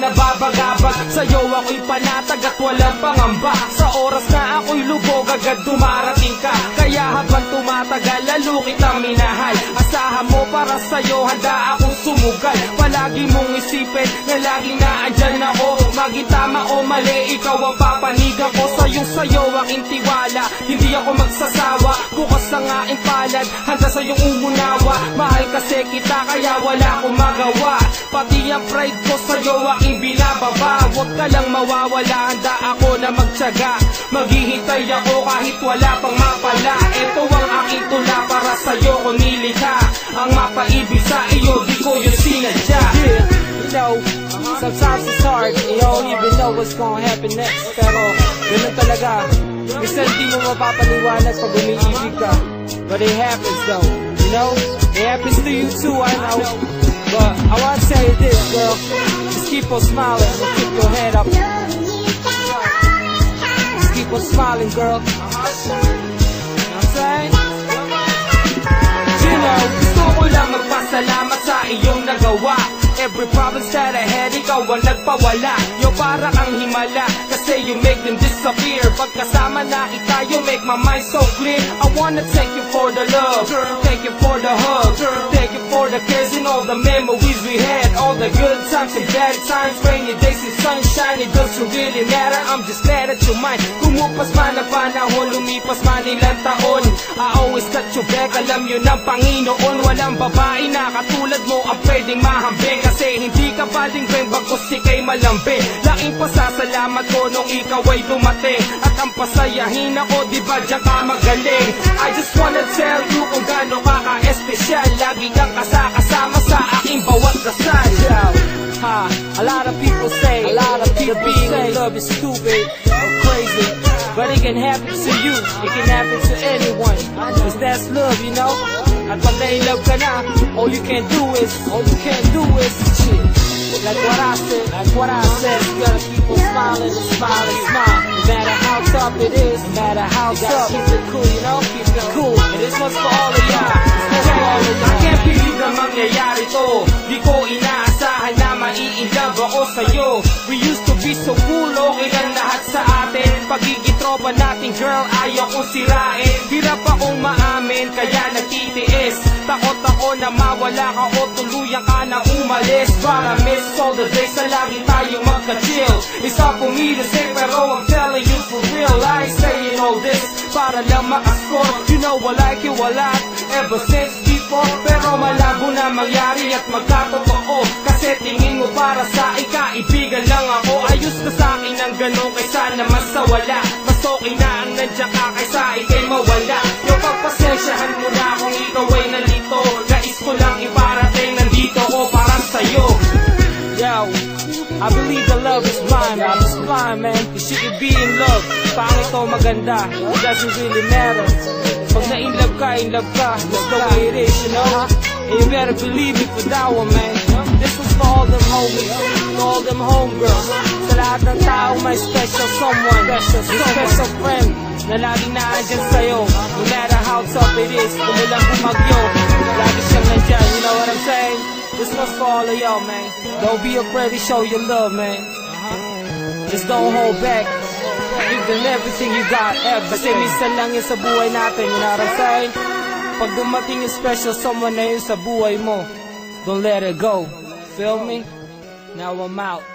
nababagabag. Sa'yo ako'y panatag at walang pangamba. Sa oras na ako'y lubog, agad dumarating ka. Kaya habang tumatagal, lalo kitang minahal. Asahan mo para sa'yo, handa akong sumugal. Palagi mong isipin na laging naandyan ako. Maging tama o mali, ikaw ang papanigan ko. Sa'yo aking tiwala, hindi ako magsasawa. Bukas ang aking palad, handa sa'yong umunawa. Mahal kasi kita, kaya wala akong magawa. Pati ang pride ko sa'yo aking binababa. Huwag ka lang mawawala, handa ako na magtyaga. Maghihintay ako kahit wala pang mapala. Ito ang aking tula, para sa'yo ko nilikha. Ang mapaibig sa iyo, di ko yun sinadya. You know, sometimes it's hard, you don't even know what's gonna happen next. Pero ganun talaga, minsan di mo mapapaliwanag pag umiibig ka. But it happens though, you know. It happens to you too, I know. But I wanna tell you this, girl, just keep on smiling and keep your head up. Just keep on smiling, girl. You know what I'm saying? You know, gusto ko lang magpasalamat sa iyong nagawa. Every problems that I had, ikaw ang nagpawala. Yo, para kang himala, kasi you make them disappear. Pagkasama na kita, you make my mind so clear. I wanna thank you for the love, thank you for the hug, thank you for the cares and all the memories we had. All the good times and bad times, rainy days and sunshine, it doesn't really matter, I'm just glad that you're mine. Kumupas man ang panahon, lumipas man ilang taon, I always got your back, alam yun ng Panginoon. Walang babae na katulad mo ang pwedeng mahambing. Kasi hindi ka baling bang bagos ika'y malambing. Laking pasasalamat ko nung ikaw ay dumating. At ang pasayahin ako, di ba diyan ka magaling. I just wanna tell you kung gaano ka ka-espesyal. Lagi kang kasama sa aking bawat dasal. A lot of people say that being in love is stupid or crazy, but it can happen to you, it can happen to anyone, cause that's love, you know. At pag na-in-love ka na, all you can do is shit. Like what I said, you gotta keep on smiling and smile and smile. No matter how tough it is, no matter how tough, keep it cool, you know, keep it cool. And this one's for all of y'all, this one's for all of y'all. I can't believe na mangyayari to. Di ko inaasahan na mai-inlove ako sa'yo. We used to be so cool, okay lang lahat sa atin. Pagiging tropa natin, girl, ayaw kong sirain. Hirap akong maamin, kaya nagtitiis. Takot ako na mawala ka o tuluyan ka na umalis. Para miss all the days na lagi tayong magka-chill. It's hard for me to say, pero I'm telling you for real. I ain't saying all this para lang makascore. You know I like you a lot, ever since before. Pero malabo na mangyari at magkatotoo. Kasi tingin mo para sa ikaibigan lang ako. Ayos ka sa akin ng ganun kaysa naman sa wala. Mas okay na ang nandiyan ka kaysa ikay mawala. Yung pagpasensyahan mo na kung ikaw ay nalito. Nais ko lang iparating, nandito ko para sa'yo. Yo, I believe the love is blind, I'm just blind, man. You shouldn't be in love. Pangit o maganda, it doesn't really matter. Pag na-in-love ka, that's the way it is, you know. And you better believe me for that one, man. This was for all them homies, for all them homegirls. Sa lahat ng taong may special someone, special friend na laging naandyan sa'yo. No matter how tough it is, kung ilang bumagyo, lagi siyang nandyan, you know what I'm saying? This one's for all of y'all, man. Don't be afraid to show your love, man. Just don't hold back. Give them everything you got, everything. Kasi minsan lang yun sa buhay natin, you know what I'm saying? Pag dumating yung special someone na yun sa buhay mo, don't let it go. Feel me? Now I'm out.